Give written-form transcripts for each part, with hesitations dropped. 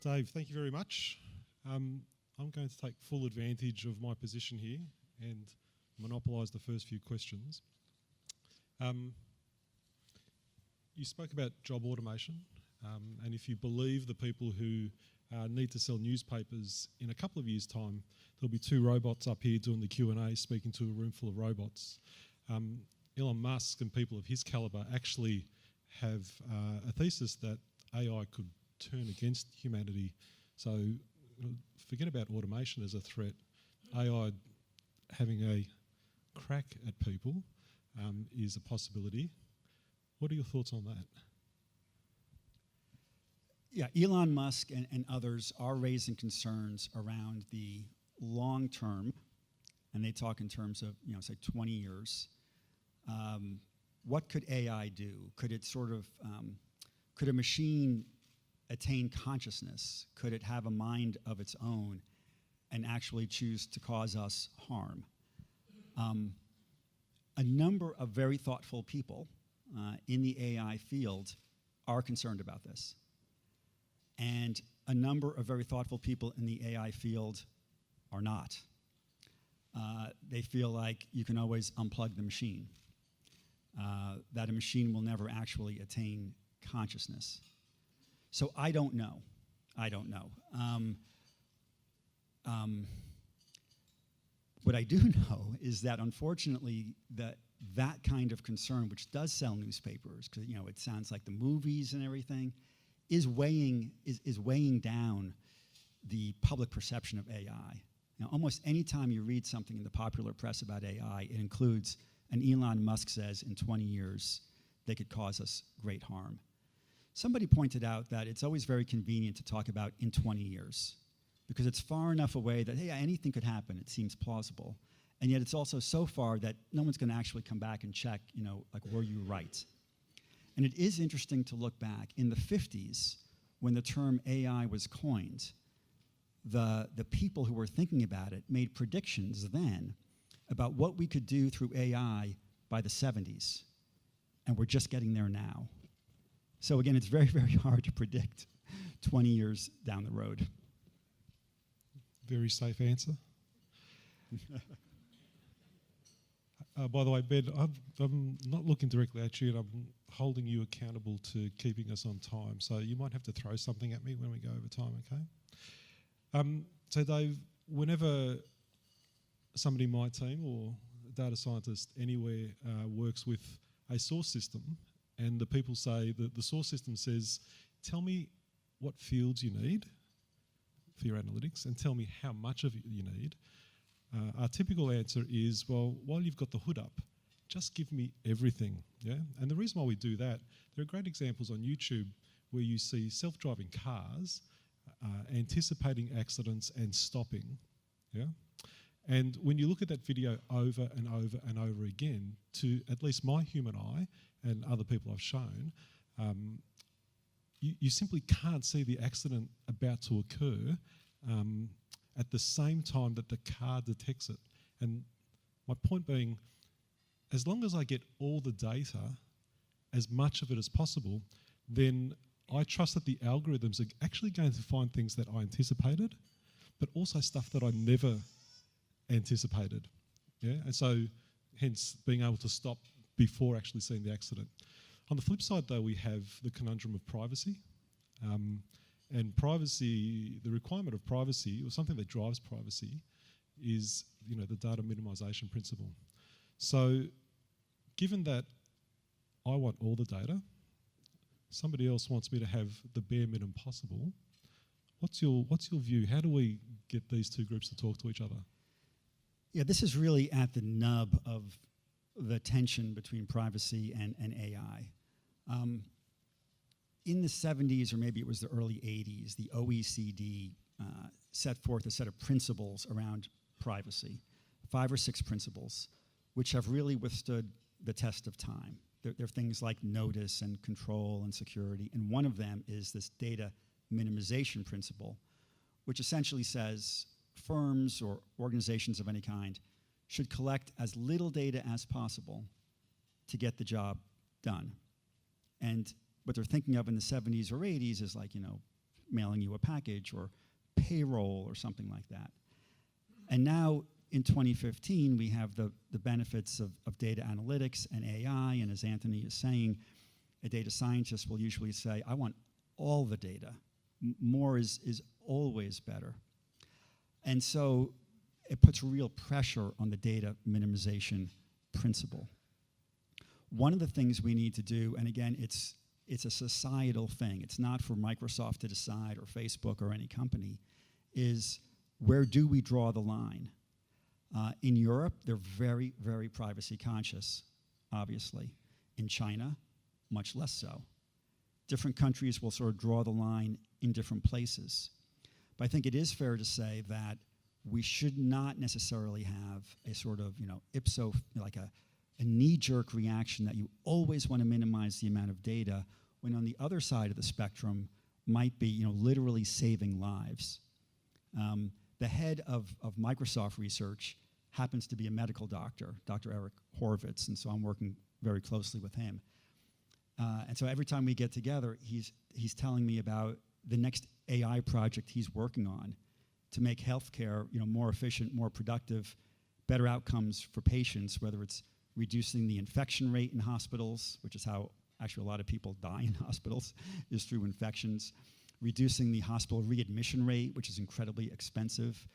Dave, thank you very much. I'm going to take full advantage of my position here and monopolise the first few questions. You spoke about job automation, and if you believe the people who need to sell newspapers, in a couple of years' time, there'll be 2 robots up here doing the Q&A, speaking to a room full of robots. Elon Musk and people of his calibre actually have a thesis that AI could turn against humanity. So forget about automation as a threat. AI having a crack at people is a possibility. What are your thoughts on that? Yeah, Elon Musk and others are raising concerns around the long term, and they talk in terms of, say 20 years. What could AI do? Could it could a machine attain consciousness? Could it have a mind of its own and actually choose to cause us harm? A number of very thoughtful people in the AI field are concerned about this. And a number of very thoughtful people in the AI field are not. They feel like you can always unplug the machine, that a machine will never actually attain consciousness. So I don't know. What I do know is that unfortunately that kind of concern, which does sell newspapers, because it sounds like the movies and everything, is weighing down the public perception of AI. Almost any time you read something in the popular press about AI, it includes an Elon Musk says in 20 years they could cause us great harm. Somebody pointed out that it's always very convenient to talk about in 20 years because it's far enough away that, hey, anything could happen. It seems plausible. And yet it's also so far that no one's going to actually come back and check, like, were you right? And it is interesting to look back. In the 50s, when the term AI was coined, the people who were thinking about it made predictions then about what we could do through AI by the 70s. And we're just getting there now. So again, it's very, very hard to predict 20 years down the road. Very safe answer. By the way, Ben, I'm not looking directly at you, and I'm holding you accountable to keeping us on time. So you might have to throw something at me when we go over time, okay? So Dave, whenever somebody in my team or a data scientist anywhere works with a source system, and the people say that the source system says, tell me what fields you need for your analytics and tell me how much of it you need. Our typical answer is, well, while you've got the hood up, just give me everything, yeah? And the reason why we do that, there are great examples on YouTube where you see self-driving cars anticipating accidents and stopping, yeah? And when you look at that video over and over and over again, to at least my human eye and other people I've shown, you simply can't see the accident about to occur at the same time that the car detects it. And my point being, as long as I get all the data, as much of it as possible, then I trust that the algorithms are actually going to find things that I anticipated, but also stuff that I never anticipated. Yeah, and so hence being able to stop before actually seeing the accident. On the flip side, though, we have the conundrum of privacy. And privacy, the requirement of privacy, or something that drives privacy, is the data minimization principle. So given that I want all the data, somebody else wants me to have the bare minimum possible, what's your view? How do we get these two groups to talk to each other? Yeah, this is really at the nub of the tension between privacy and AI. In the 70s, or maybe it was the early 80s, the OECD set forth a set of principles around privacy, 5 or 6 principles, which have really withstood the test of time. They're things like notice and control and security, and one of them is this data minimization principle, which essentially says firms or organizations of any kind should collect as little data as possible to get the job done. And what they're thinking of in the 70s or 80s is like, mailing you a package or payroll or something like that. And now in 2015, we have the benefits of data analytics and AI. And as Anthony is saying, a data scientist will usually say, I want all the data. More is always better. And so it puts real pressure on the data minimization principle. One of the things we need to do, and again, it's a societal thing, it's not for Microsoft to decide or Facebook or any company, is where do we draw the line? In Europe, they're very, very privacy conscious, obviously. In China, much less so. Different countries will sort of draw the line in different places. But I think it is fair to say that we should not necessarily have a sort of, like a knee-jerk reaction that you always want to minimize the amount of data, when on the other side of the spectrum might be, literally saving lives. The head of Microsoft Research happens to be a medical doctor, Dr. Eric Horvitz, and so I'm working very closely with him. And so every time we get together, he's telling me about the next AI project he's working on to make healthcare, more efficient, more productive, better outcomes for patients, whether it's reducing the infection rate in hospitals, which is how actually a lot of people die in hospitals, is through infections, reducing the hospital readmission rate, which is incredibly expensive,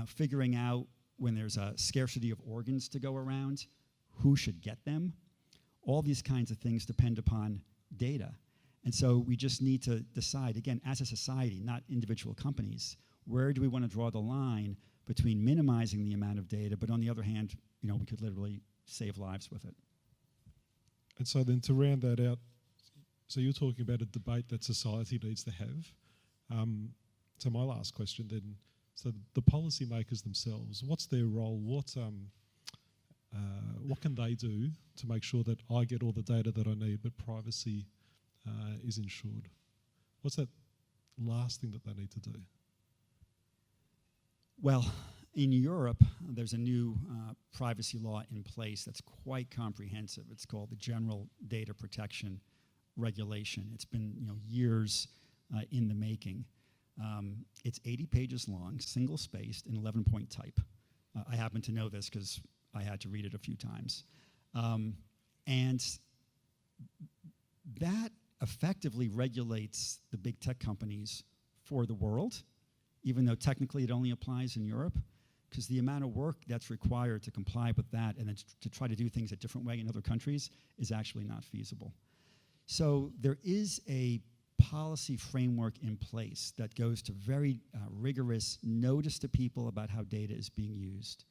figuring out when there's a scarcity of organs to go around, who should get them. All these kinds of things depend upon data. And so we just need to decide, again, as a society, not individual companies, where do we want to draw the line between minimizing the amount of data, but on the other hand, we could literally save lives with it. And so then to round that out, so you're talking about a debate that society needs to have. So my last question then, so the policymakers themselves, what's their role? What can they do to make sure that I get all the data that I need, but privacy is ensured? What's that last thing that they need to do? Well, in Europe, there's a new privacy law in place that's quite comprehensive. It's called the General Data Protection Regulation. It's been years in the making. It's 80 pages long, single-spaced, in 11-point type. I happen to know this because I had to read it a few times. And that effectively regulates the big tech companies for the world, even though technically it only applies in Europe, because the amount of work that's required to comply with that and then to try to do things a different way in other countries is actually not feasible. So there is a policy framework in place that goes to very rigorous notice to people about how data is being used,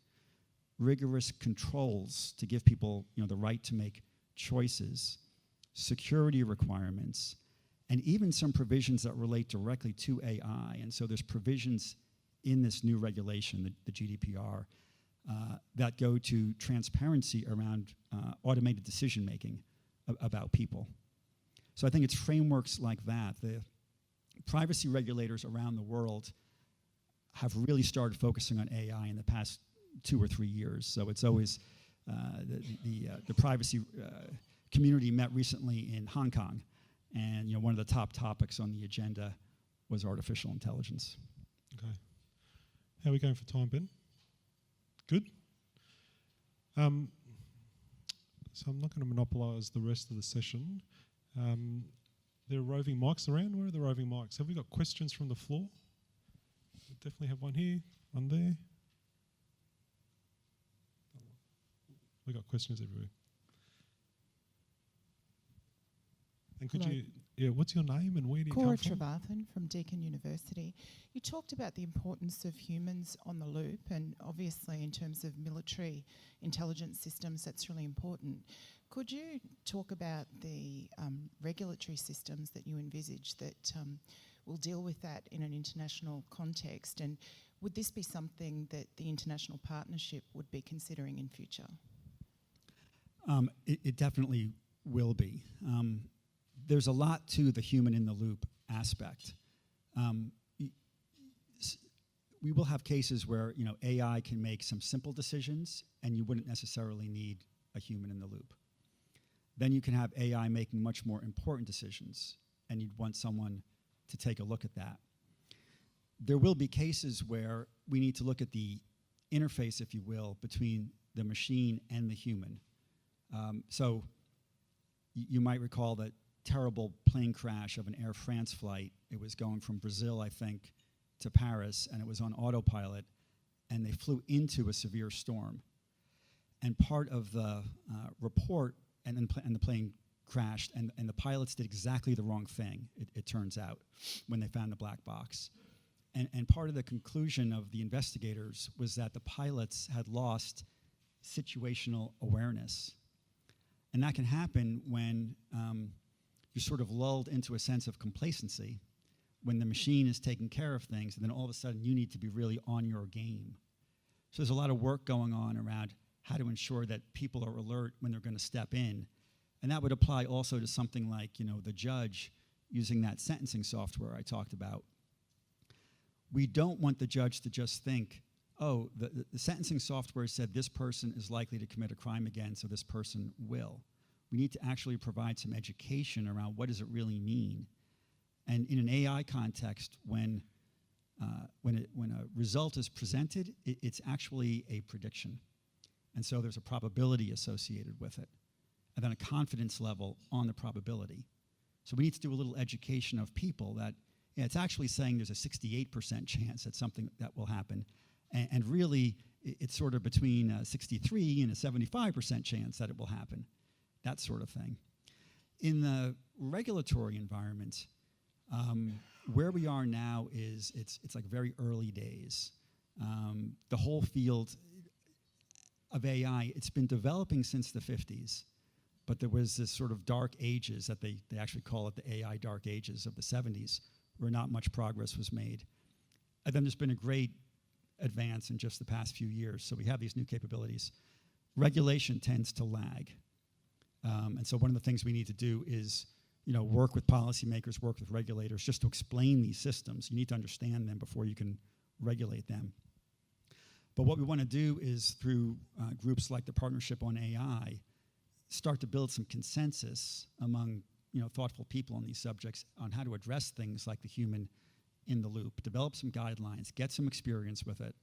rigorous controls to give people the right to make choices, security requirements, and even some provisions that relate directly to AI. And so there's provisions in this new regulation, the GDPR, that go to transparency around automated decision-making about people. So I think it's frameworks like that. The privacy regulators around the world have really started focusing on AI in the past 2 or 3 years. So it's always, the privacy community met recently in Hong Kong, and one of the top topics on the agenda was artificial intelligence. Okay. How are we going for time, Ben? Good? So I'm not going to monopolise the rest of the session. There are roving mics around. Where are the roving mics? Have we got questions from the floor? We definitely have one here, one there. We've got questions everywhere. And could you, what's your name and where do you Cora come from? Trevathan from Deakin University. You talked about the importance of humans on the loop, and obviously in terms of military intelligence systems, that's really important. Could you talk about the regulatory systems that you envisage that will deal with that in an international context, and would this be something that the international partnership would be considering in future? It definitely will be. There's a lot to the human in the loop aspect. We will have cases where AI can make some simple decisions, and you wouldn't necessarily need a human in the loop. then you can have AI making much more important decisions, and you'd want someone to take a look at that. There will be cases where we need to look at the interface, if you will, between the machine and the human. So you might recall that terrible plane crash of an Air France flight. It was going from Brazil, I think, to Paris, and it was on autopilot, and they flew into a severe storm. And part of the report, and the plane crashed, and the pilots did exactly the wrong thing, it turns out, when they found the black box. And part of the conclusion of the investigators was that the pilots had lost situational awareness. And that can happen when you're sort of lulled into a sense of complacency, when the machine is taking care of things, and then all of a sudden you need to be really on your game. So there's a lot of work going on around how to ensure that people are alert when they're going to step in. And that would apply also to something like, the judge using that sentencing software I talked about. We don't want the judge to just think, oh, the sentencing software said this person is likely to commit a crime again, so this person will. We need to actually provide some education around what does it really mean. And in an AI context, when a result is presented, it's actually a prediction. And so there's a probability associated with it, and then a confidence level on the probability. So we need to do a little education of people that it's actually saying there's a 68% chance that something that will happen. And really, it's sort of between a 63 and a 75% chance that it will happen, that sort of thing. In the regulatory environment, where we are now is it's like very early days. The whole field of AI, it's been developing since the 50s, but there was this sort of dark ages that they actually call it the AI dark ages of the 70s, where not much progress was made. And then there's been a great advance in just the past few years, so we have these new capabilities. Regulation tends to lag. And so one of the things we need to do is work with policymakers, work with regulators, just to explain these systems. You need to understand them before you can regulate them. But what we want to do is, through groups like the Partnership on AI, start to build some consensus among thoughtful people on these subjects on how to address things like the human in the loop, develop some guidelines, get some experience with it,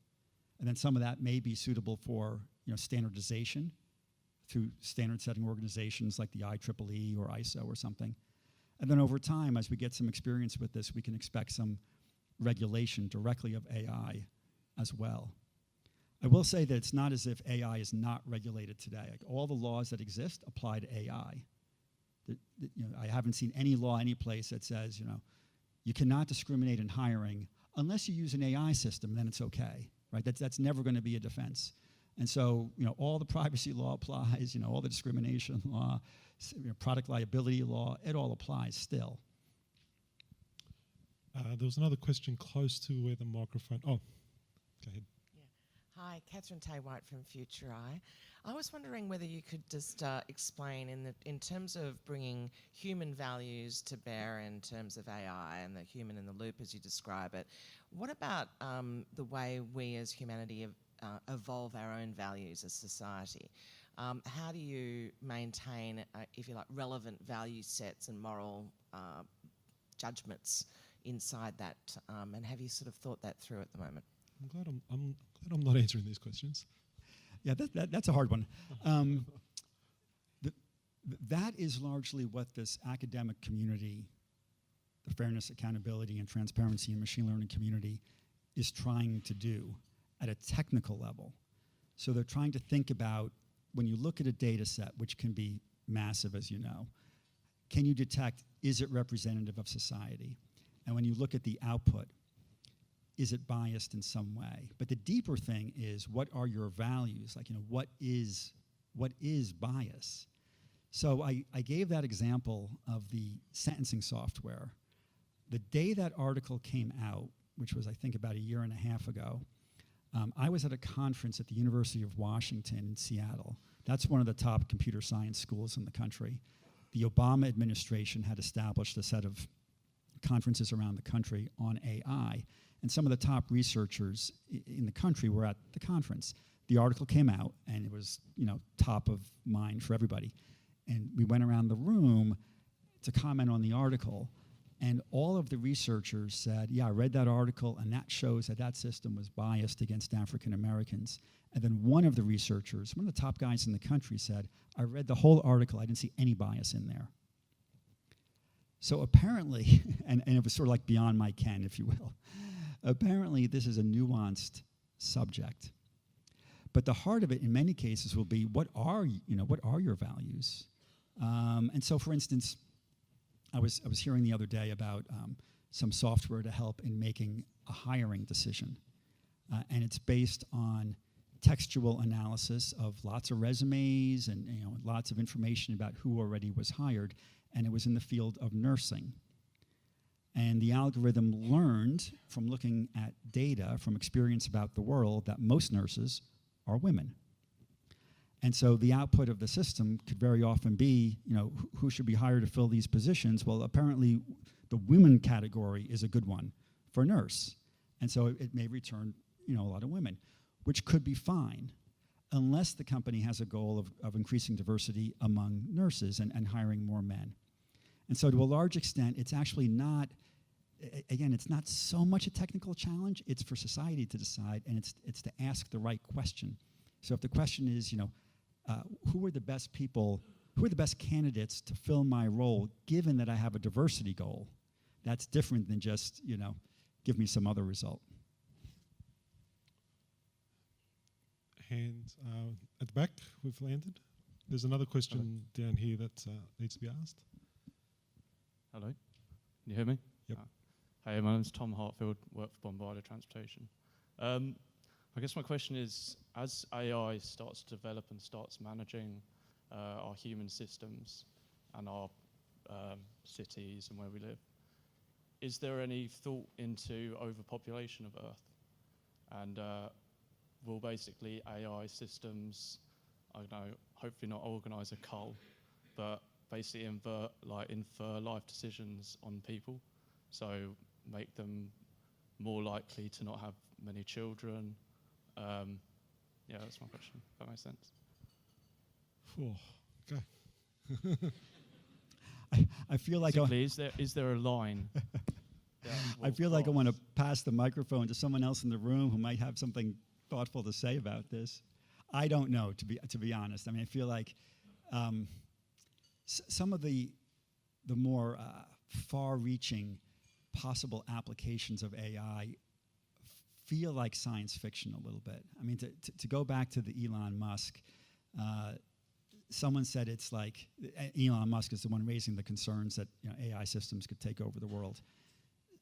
and then some of that may be suitable for standardization through standard-setting organizations like the IEEE or ISO or something. And then over time, as we get some experience with this, we can expect some regulation directly of AI as well. I will say that it's not as if AI is not regulated today. Like, all the laws that exist apply to AI. I haven't seen any law any place that says, you cannot discriminate in hiring unless you use an AI system, then it's okay, right? That's never going to be a defense. And so, all the privacy law applies, all the discrimination law, product liability law, it all applies still. There was another question close to where the microphone. Oh, go ahead. Hi, Catherine Tay-White from Future Eye. I was wondering whether you could just explain, in terms of bringing human values to bear in terms of AI and the human in the loop as you describe it, what about the way we as humanity evolve our own values as society? How do you maintain, if you like, relevant value sets and moral judgments inside that? And have you sort of thought that through at the moment? I'm glad I'm not answering these questions. Yeah, that's a hard one. That is largely what this academic community, the fairness, accountability, and transparency and machine learning community, is trying to do at a technical level. So they're trying to think about, when you look at a data set, which can be massive, as you know, can you detect, is it representative of society? And when you look at the output, is it biased in some way? But the deeper thing is, what are your values? Like, what is bias? So I gave that example of the sentencing software. The day that article came out, which was, I think, about a year and a half ago, I was at a conference at the University of Washington in Seattle. That's one of the top computer science schools in the country. The Obama administration had established a set of conferences around the country on AI, and some of the top researchers in the country were at the conference. The article came out, and it was, top of mind for everybody. and we went around the room to comment on the article, and all of the researchers said, yeah, I read that article, and that shows that that system was biased against African Americans. And then one of the researchers, one of the top guys in the country, said, I read the whole article, I didn't see any bias in there. So apparently, and it was sort of like beyond my ken, if you will, apparently this is a nuanced subject. But the heart of it, in many cases, will be what are your values? And so, for instance, I was hearing the other day about some software to help in making a hiring decision, and it's based on textual analysis of lots of resumes and lots of information about who already was hired, and it was in the field of nursing. And the algorithm learned from looking at data from experience about the world that most nurses are women. And so the output of the system could very often be, who should be hired to fill these positions? Well, apparently the women category is a good one for nurse. And so it may return, a lot of women, which could be fine, unless the company has a goal of increasing diversity among nurses and hiring more men. And so to a large extent, it's actually not, again, it's not so much a technical challenge, it's for society to decide, and it's to ask the right question. So if the question is, who are the best people, who are the best candidates to fill my role, given that I have a diversity goal, that's different than just, give me some other result. Hand at the back, we've landed. There's another question down here that needs to be asked. Hello, can you hear me? Yep. Hey, my name's Tom Hartfield, work for Bombardier Transportation. I guess my question is, as AI starts to develop and starts managing our human systems and our cities and where we live, is there any thought into overpopulation of Earth? And will basically AI systems, I don't know, hopefully not organise a cull, but basically infer life decisions on people, so make them more likely to not have many children? Yeah, that's my question. If that makes sense. Okay. I feel like Simply, is there a line? I feel like I want to pass the microphone to someone else in the room who might have something thoughtful to say about this. I don't know, to be honest. I mean, I feel like some of the more far-reaching possible applications of AI feel like science fiction a little bit. I mean, to go back to the Elon Musk, someone said it's like, Elon Musk is the one raising the concerns that AI systems could take over the world.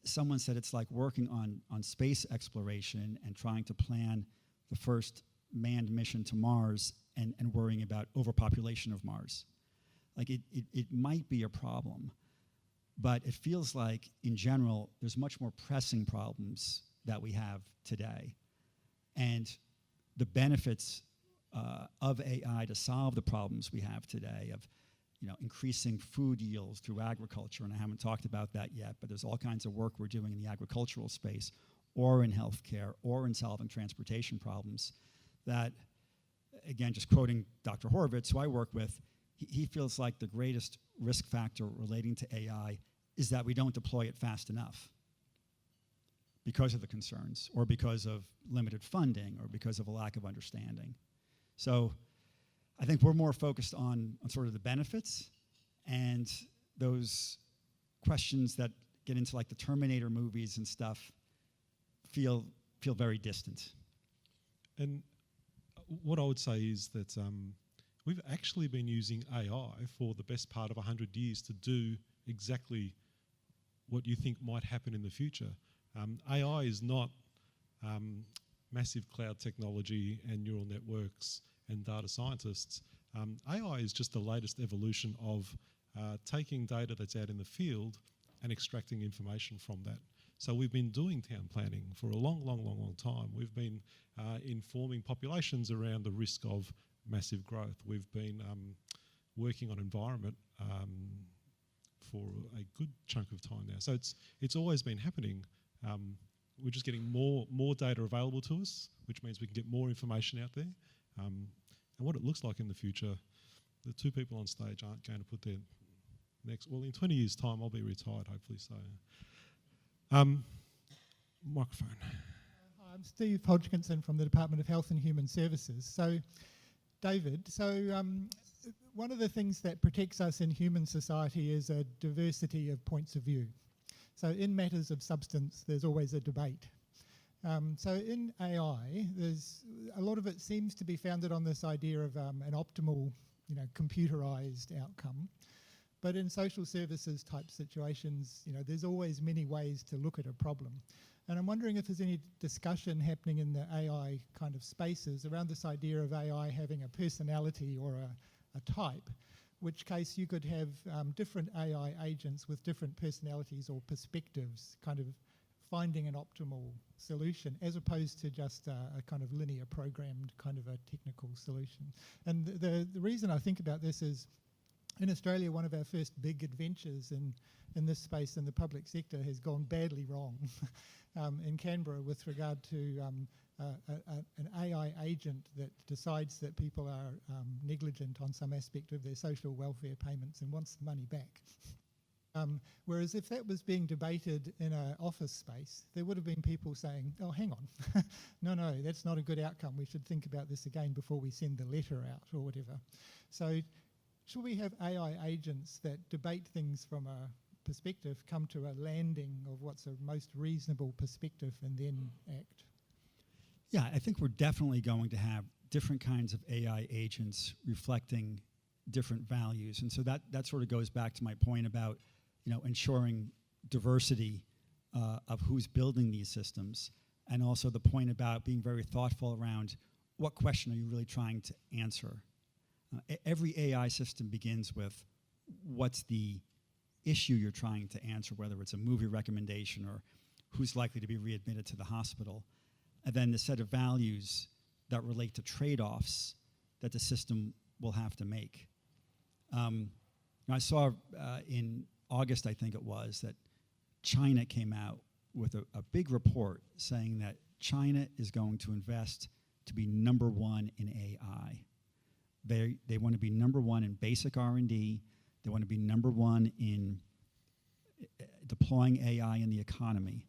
Someone said it's like working on space exploration and trying to plan the first manned mission to Mars and worrying about overpopulation of Mars. Like it might be a problem, but it feels like in general there's much more pressing problems that we have today. And the benefits of AI to solve the problems we have today of increasing food yields through agriculture, and I haven't talked about that yet, but there's all kinds of work we're doing in the agricultural space or in healthcare or in solving transportation problems that, again, just quoting Dr. Horowitz, who I work with, he feels like the greatest risk factor relating to AI is that we don't deploy it fast enough because of the concerns or because of limited funding or because of a lack of understanding. So I think we're more focused on sort of the benefits, and those questions that get into like the Terminator movies and stuff feel very distant. And what I would say is that we've actually been using AI for the best part of 100 years to do exactly what you think might happen in the future. AI is not massive cloud technology and neural networks and data scientists. AI is just the latest evolution of taking data that's out in the field and extracting information from that. So we've been doing town planning for a long time. We've been informing populations around the risk of massive growth. We've been working on environment for a good chunk of time now. So it's always been happening. We're just getting more data available to us, which means we can get more information out there. And what it looks like in the future, the two people on stage aren't going to put their next. Well, in 20 years' time, I'll be retired, hopefully. So, microphone. Hi, I'm Steve Hodgkinson from the Department of Health and Human Services. So, David, one of the things that protects us in human society is a diversity of points of view. So in matters of substance, there's always a debate. So in AI, there's a lot of it seems to be founded on this idea of an optimal, computerized outcome. But in social services type situations, there's always many ways to look at a problem. And I'm wondering if there's any discussion happening in the AI kind of spaces around this idea of AI having a personality or a type, which case you could have different AI agents with different personalities or perspectives kind of finding an optimal solution as opposed to just a kind of linear programmed kind of a technical solution. And the reason I think about this is in Australia, one of our first big adventures in this space in the public sector has gone badly wrong in Canberra with regard to an AI agent that decides that people are negligent on some aspect of their social welfare payments and wants the money back. Whereas if that was being debated in an office space, there would have been people saying, oh, hang on, no, that's not a good outcome. We should think about this again before we send the letter out or whatever. So should we have AI agents that debate things from a perspective, come to a landing of what's a most reasonable perspective and then act? Yeah, I think we're definitely going to have different kinds of AI agents reflecting different values. And so that sort of goes back to my point about, ensuring diversity of who's building these systems, and also the point about being very thoughtful around what question are you really trying to answer. Every AI system begins with what's the issue you're trying to answer, whether it's a movie recommendation or who's likely to be readmitted to the hospital, and then the set of values that relate to trade-offs that the system will have to make. I saw in August, I think it was, that China came out with a big report saying that China is going to invest to be number one in AI. They want to be number one in basic R&D. They want to be number one in deploying AI in the economy.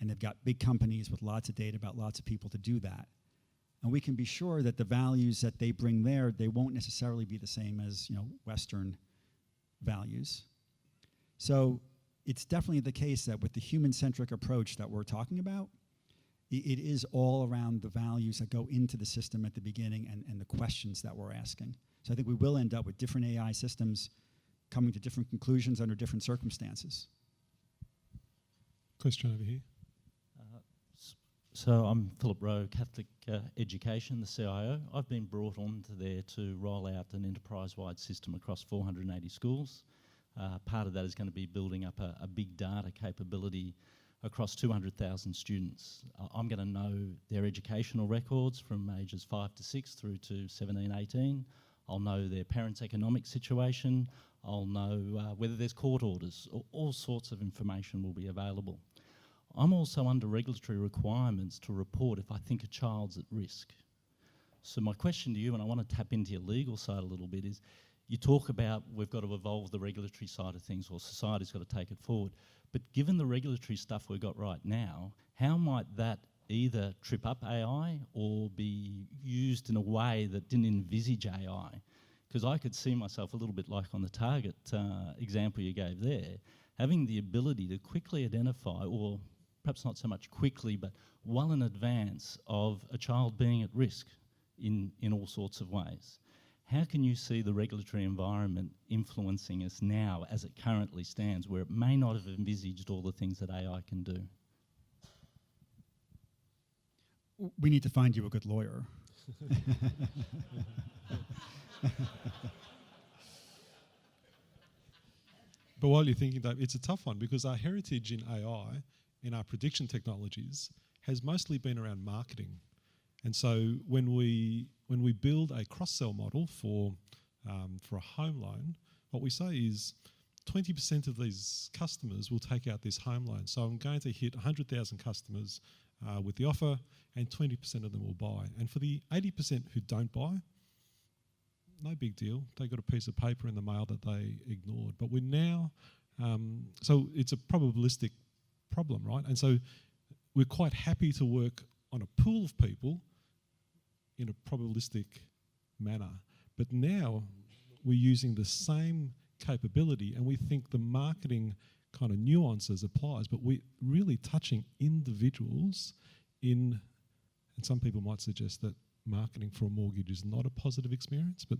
And they've got big companies with lots of data about lots of people to do that. And we can be sure that the values that they bring there, they won't necessarily be the same as Western values. So it's definitely the case that with the human-centric approach that we're talking about, it is all around the values that go into the system at the beginning and the questions that we're asking. So I think we will end up with different AI systems coming to different conclusions under different circumstances. Question over here. So I'm Philip Rowe, Catholic Education, the CIO. I've been brought on to there to roll out an enterprise-wide system across 480 schools. Part of that is going to be building up a big data capability across 200,000 students. I'm going to know their educational records from ages 5 to 6 through to 17, 18. I'll know their parents' economic situation. I'll know whether there's court orders. All sorts of information will be available. I'm also under regulatory requirements to report if I think a child's at risk. So my question to you, and I want to tap into your legal side a little bit, is you talk about we've got to evolve the regulatory side of things, or society's got to take it forward. But given the regulatory stuff we've got right now, how might that either trip up AI or be used in a way that didn't envisage AI? Because I could see myself a little bit like on the Target example you gave there, having the ability to quickly identify, or perhaps not so much quickly, but well in advance of a child being at risk in all sorts of ways. How can you see the regulatory environment influencing us now as it currently stands, where it may not have envisaged all the things that AI can do? We need to find you a good lawyer. But while you're thinking that, it's a tough one because our heritage in AI, in our prediction technologies, has mostly been around marketing. And so when we build a cross-sell model for a home loan, what we say is 20% of these customers will take out this home loan. So I'm going to hit 100,000 customers with the offer, and 20% of them will buy. And for the 80% who don't buy, no big deal. They got a piece of paper in the mail that they ignored. But we're now, so it's a probabilistic problem, right? And so we're quite happy to work on a pool of people in a probabilistic manner. But now we're using the same capability, and we think the marketing kind of nuances applies, but we're really touching individuals in, and some people might suggest that marketing for a mortgage is not a positive experience, but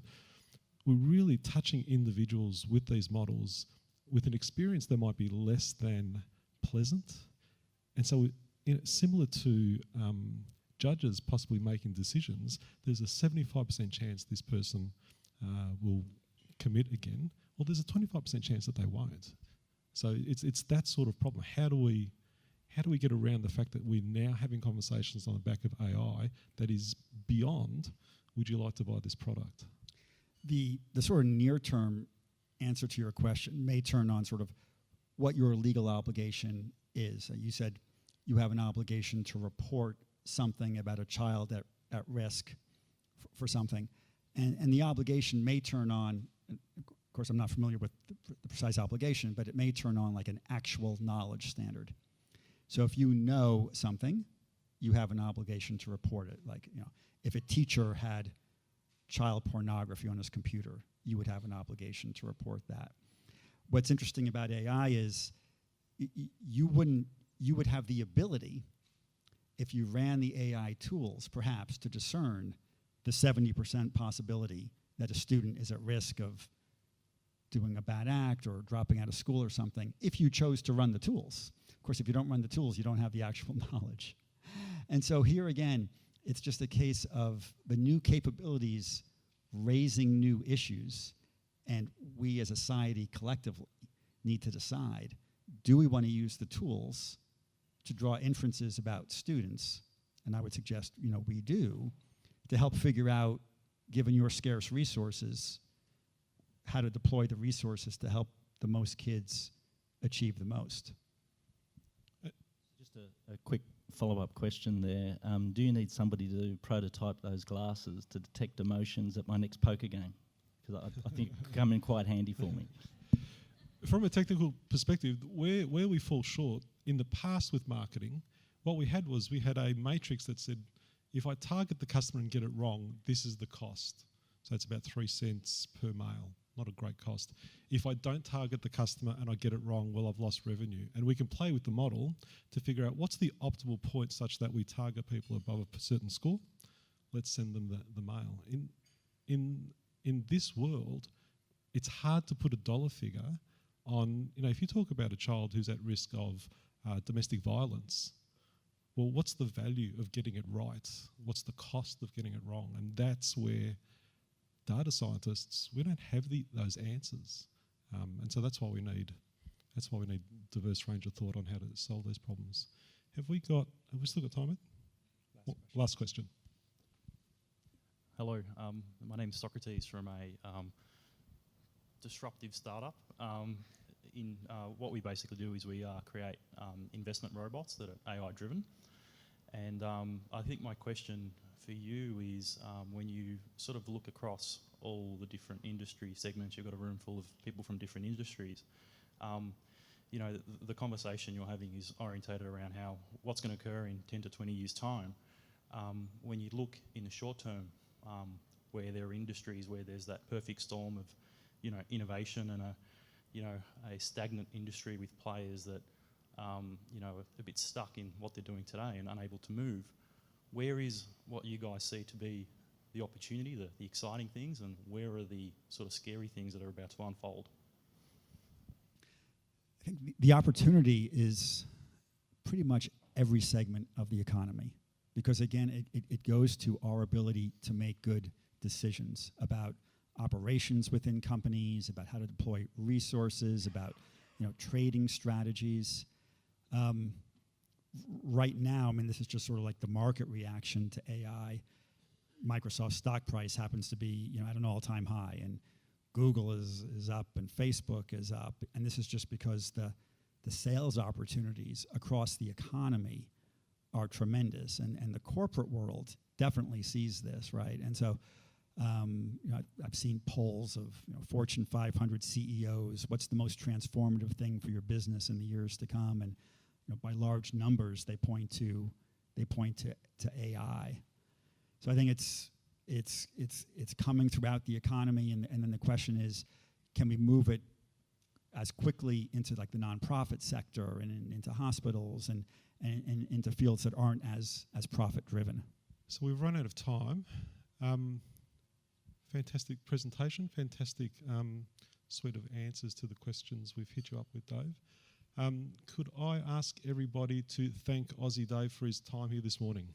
we're really touching individuals with these models with an experience that might be less than pleasant. And so, similar to judges possibly making decisions, there's a 75% chance this person will commit again, or there's a 25% chance that they won't. So it's that sort of problem. How do we get around the fact that we're now having conversations on the back of AI that is beyond, would you like to buy this product? The sort of near-term answer to your question may turn on sort of what your legal obligation is. You said you have an obligation to report something about a child at risk for something. And the obligation may turn on, of course I'm not familiar with the precise obligation, but it may turn on like an actual knowledge standard. So if you know something, you have an obligation to report it. Like, if a teacher had child pornography on his computer, you would have an obligation to report that. What's interesting about AI is you would have the ability, if you ran the AI tools, perhaps, to discern the 70% possibility that a student is at risk of doing a bad act or dropping out of school or something, if you chose to run the tools. Of course, if you don't run the tools, you don't have the actual knowledge. And so here again, it's just a case of the new capabilities raising new issues, and we as a society collectively need to decide, do we want to use the tools to draw inferences about students? And I would suggest, we do, to help figure out, given your scarce resources, how to deploy the resources to help the most kids achieve the most. Just a quick follow-up question there. Do you need somebody to prototype those glasses to detect emotions at my next poker game? Because I think it could come in quite handy for me. From a technical perspective, where we fall short in the past with marketing, what we had was we had a matrix that said, if I target the customer and get it wrong, this is the cost. So it's about 3 cents per mail. Not a great cost. If I don't target the customer and I get it wrong, well, I've lost revenue. And we can play with the model to figure out what's the optimal point such that we target people above a certain score. Let's send them the mail. In this world, it's hard to put a dollar figure on, if you talk about a child who's at risk of domestic violence, well, what's the value of getting it right? What's the cost of getting it wrong? And that's where data scientists, we don't have those answers, and so that's why we need diverse range of thought on how to solve these problems. Have we still got time? Last question. Hello, my name's Socrates from a disruptive startup. What we basically do is we create investment robots that are AI driven, and I think my question for you is when you sort of look across all the different industry segments, you've got a room full of people from different industries. The conversation you're having is orientated around what's going to occur in 10 to 20 years' time. When you look in the short term, where there are industries where there's that perfect storm of, innovation and a stagnant industry with players that, are a bit stuck in what they're doing today and unable to move. Where is what you guys see to be the opportunity, the exciting things, and where are the sort of scary things that are about to unfold? I think the opportunity is pretty much every segment of the economy, because again, it goes to our ability to make good decisions about operations within companies, about how to deploy resources, about trading strategies. Right now, this is just sort of like the market reaction to AI. Microsoft's stock price happens to be at an all-time high, and Google is up, and Facebook is up, and this is just because the sales opportunities across the economy are tremendous, and the corporate world definitely sees this, right? And so I've seen polls of Fortune 500 CEOs. What's the most transformative thing for your business in the years to come? And by large numbers, they point to AI. So I think it's coming throughout the economy, and then the question is, can we move it as quickly into like the nonprofit sector and into hospitals and into fields that aren't as profit driven? So we've run out of time. Fantastic presentation, fantastic suite of answers to the questions we've hit you up with, Dave. Could I ask everybody to thank Aussie Dave for his time here this morning?